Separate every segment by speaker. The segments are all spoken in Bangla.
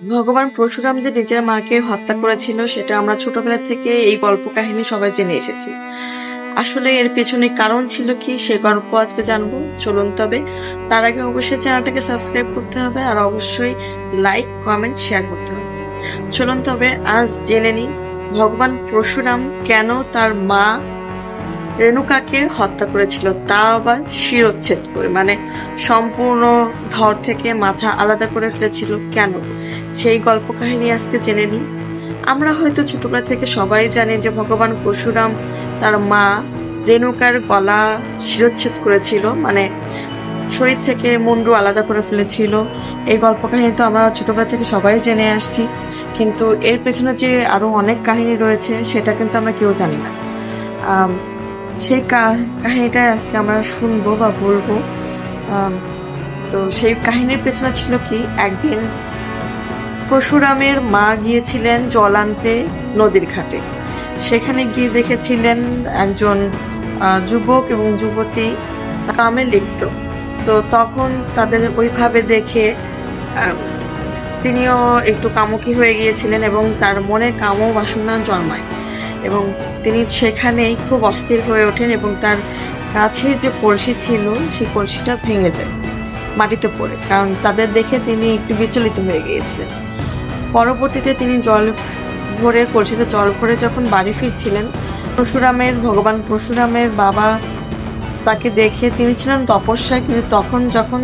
Speaker 1: ভগবান পরশুরাম যে নিজের মাকে হত্যা করেছিল সেটা আমরা ছোটবেলা থেকে এই গল্প কাহিনী সবাই জেনে এসেছি। আসলে এর পেছনে কারণ ছিল কি সে গল্প আজকে জানবো। চলুন তবে তার আগে অবশ্যই চ্যানেলটাকে সাবস্ক্রাইব করতে হবে আর অবশ্যই লাইক কমেন্ট শেয়ার করতে হবে। চলুন তবে আজ জেনে নিই ভগবান পরশুরাম কেন তার মা রেণুকাকে হত্যা করেছিল, তা আবার শিরোচ্ছেদ করে, মানে সম্পূর্ণ ধর থেকে মাথা আলাদা করে ফেলেছিল কেন, সেই গল্প কাহিনী আজকে জেনে নিই। আমরা হয়তো ছোটবেলা থেকে সবাই জানি যে ভগবান পরশুরাম তার মা রেণুকার গলা শিরোচ্ছেদ করেছিল, মানে শরীর থেকে মুন্ডু আলাদা করে ফেলেছিল। এই গল্প কাহিনী তো আমরা ছোটবেলা থেকে সবাই জেনে আসছি, কিন্তু এর পেছনে যে আরো অনেক কাহিনী রয়েছে সেটা কিন্তু আমরা কেউ জানি না। সেই কাহিনীটাই আজকে আমরা শুনবো বা বলবো। তো সেই কাহিনীর পেছনে ছিল কি, একদিন পরশুরামের মা গিয়েছিলেন জল আনতে নদীর ঘাটে। সেখানে গিয়ে দেখেছিলেন একজন যুবক এবং যুবতী কামে লিপ্ত। তো তখন তাদের ওইভাবে দেখে তিনিও একটু কামুকি হয়ে গিয়েছিলেন এবং তার মনে কাম বাসনা জন্মায় এবং তিনি সেখানেই খুব অস্থির হয়ে ওঠেন এবং তার কাছে যে কলসি ছিল সেই কলসিটা ভেঙে যায় মাটিতে পড়ে, কারণ তাদের দেখে তিনি একটু বিচলিত হয়ে গিয়েছিলেন। পরবর্তীতে তিনি কলসিতে জল ভরে যখন বাড়ি ফিরছিলেন, ভগবান পরশুরামের বাবা তাকে দেখে, তিনি ছিলেন তপস্যায়, কিন্তু তখন যখন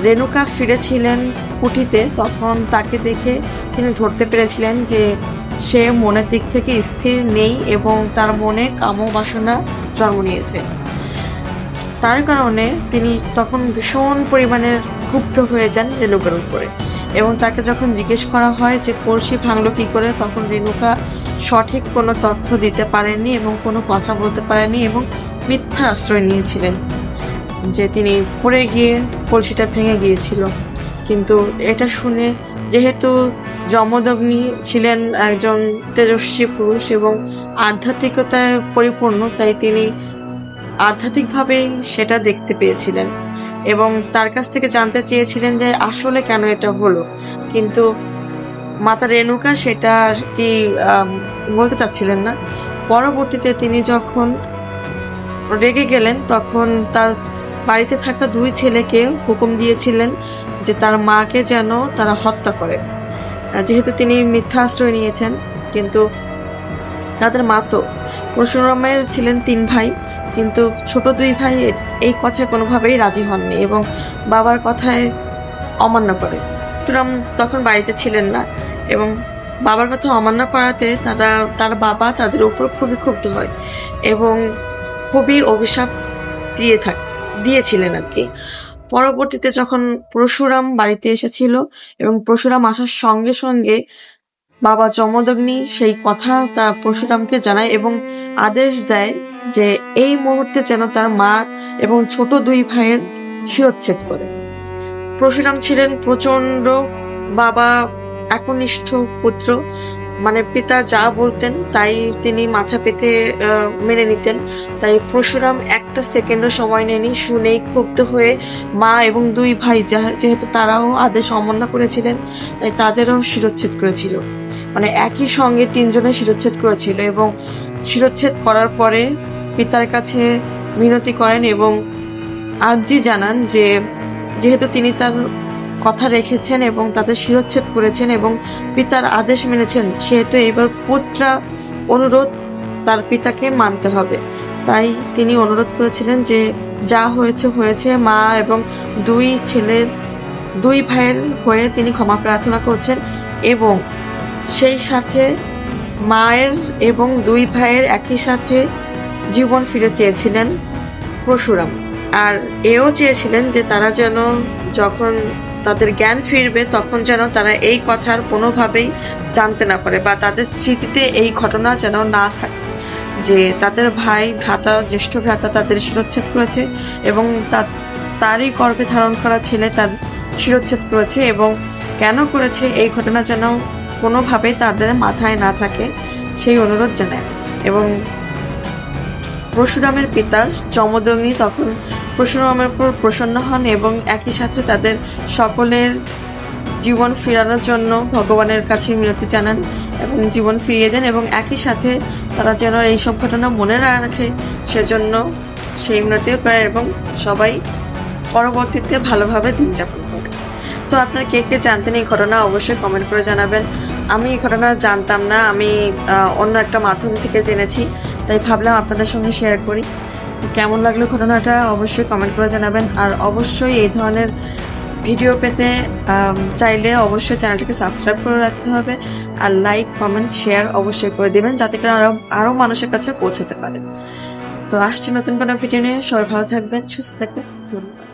Speaker 1: রেণুকা ফিরেছিলেন কুটিতে তখন তাকে দেখে তিনি ধরতে পেরেছিলেন যে সে মনের দিক থেকে স্থির নেই এবং তার মনে কামবাসনা জন্ম নিয়েছে। তার কারণে তিনি তখন ভীষণ পরিমাণে ক্ষুব্ধ হয়ে যান রেণুকার উপরে এবং তাকে যখন জিজ্ঞেস করা হয় যে কলসি ভাঙলো কি করে, তখন রেণুকা সঠিক কোনো তথ্য দিতে পারেননি এবং কোনো কথা বলতে পারেনি এবং মিথ্যা আশ্রয় নিয়েছিলেন যে তিনি পড়ে গিয়ে কলসিটা ভেঙে গিয়েছিল। কিন্তু এটা শুনে, যেহেতু যমদগ্নি ছিলেন একজন তেজস্বী পুরুষ এবং আধ্যাত্মিকতায় পরিপূর্ণ, তাই তিনি আধ্যাত্মিকভাবে সেটা দেখতে পেয়েছিলেন এবং তার কাছ থেকে জানতে চেয়েছিলেন যে আসলে কেন এটা হলো, কিন্তু মাতা রেণুকা সেটা কি বলতে চাচ্ছিলেন না। পরবর্তীতে তিনি যখন রেগে গেলেন তখন তার বাড়িতে থাকা দুই ছেলেকে হুকুম দিয়েছিলেন যে তার মাকে যেন তারা হত্যা করে, যেহেতু তিনি মিথ্যা আশ্রয় নিয়েছেন। কিন্তু তাদের মা তো, পরশুরামের ছিলেন 3 ভাই, কিন্তু ছোট 2 ভাই এই কথায় কোনোভাবেই রাজি হননি এবং বাবার কথায় অমান্য করে। পরশুরাম তখন বাড়িতে ছিলেন না এবং বাবার কথা অমান্য করাতে তার বাবা তাদের উপর খুবই ক্ষুব্ধ হয় এবং খুবই অভিশাপ দিয়েছিলেন আর কি। পরবর্তীতে যখন পরশুরাম বাড়িতে এসেছিল এবং পরশুরাম আসার সঙ্গে সঙ্গে বাবা যমদগ্নি সেই কথা তার পরশুরামকে জানায় এবং আদেশ দেয় যে এই মুহূর্তে যেন তার মা এবং ছোট 2 ভাইয়ের শিরোচ্ছেদ করে। পরশুরাম ছিলেন প্রচন্ড বাবা একনিষ্ঠ পুত্র, মানে পিতা যা বলতেন তাই তিনি মাথা পেতে মেনে নিতেন। তাই পরশুরাম একটা সেকেন্ডও সময় নেয়নি, শুনেই ক্ষুব্ধ হয়ে মা এবং 2 ভাই যেহেতু তারাও আদেশ অমান্য করেছিলেন তাই তাদেরও শিরোচ্ছেদ করেছিল, মানে একই সঙ্গে 3 জনের শিরোচ্ছেদ করেছিল এবং শিরোচ্ছেদ করার পরে পিতার কাছে মিনতি করেন এবং আর্জি জানান যে যেহেতু তিনি তার কথা রেখেছেন এবং তাদের শিরোচ্ছেদ করেছেন এবং পিতার আদেশ মেনেছেন, সেহেতু এবার পুত্রা অনুরোধ তার পিতাকে মানতে হবে। তাই তিনি অনুরোধ করেছিলেন যে যা হয়েছে হয়েছে, মা এবং 2 ভাইয়ের হয়ে তিনি ক্ষমা প্রার্থনা করছেন এবং সেই সাথে মায়ের এবং 2 ভাইয়ের একই সাথে জীবন ফিরে চেয়েছিলেন পরশুরাম। আর এও চেয়েছিলেন যে তারা যেন যখন তাদের জ্ঞান ফিরবে তখন যেন তারা এই কথার কোনোভাবেই জানতে না পারে বা তাদের স্মৃতিতে এই ঘটনা যেন না থাকে যে তাদের ভাই জ্যেষ্ঠ ভ্রাতা তাদের শিরোচ্ছেদ করেছে এবং তারই গর্ভে ধারণ করা ছেলে তার শিরোচ্ছেদ করেছে এবং কেন করেছে এই ঘটনা যেন কোনোভাবেই তাদের মাথায় না থাকে, সেই অনুরোধ জানায়। এবং পরশুরামের পিতা যমদগ্নি তখন পরশুরামের উপর প্রসন্ন হন এবং একই সাথে তাদের সকলের জীবন ফেরানোর জন্য ভগবানের কাছে মিনতি জানান এবং জীবন ফিরিয়ে দেন, এবং একই সাথে তারা যেন এইসব ঘটনা মনে না রাখে সেজন্য সেই মিনতিও করে এবং সবাই পরবর্তীতে ভালোভাবে দিন যাপন করে। তো আপনারা কে কে জানতেন এই ঘটনা অবশ্যই কমেন্ট করে জানাবেন। আমি এই ঘটনা জানতাম না, আমি অন্য একটা মাধ্যম থেকে জেনেছি, তাই ভাবলাম আপনাদের সঙ্গে শেয়ার করি। তো কেমন লাগলো ঘটনাটা অবশ্যই কমেন্ট করে জানাবেন। আর অবশ্যই এই ধরনের ভিডিও পেতে চাইলে অবশ্যই চ্যানেলটিকে সাবস্ক্রাইব করে রাখতে হবে, আর লাইক কমেন্ট শেয়ার অবশ্যই করে দিবেন যাতে করে আরও মানুষের কাছে পৌঁছাতে পারে। তো আসছি নতুন কোনো ভিডিও নিয়ে, সবাই ভালো থাকবেন, সুস্থ থাকবেন, ধন্যবাদ।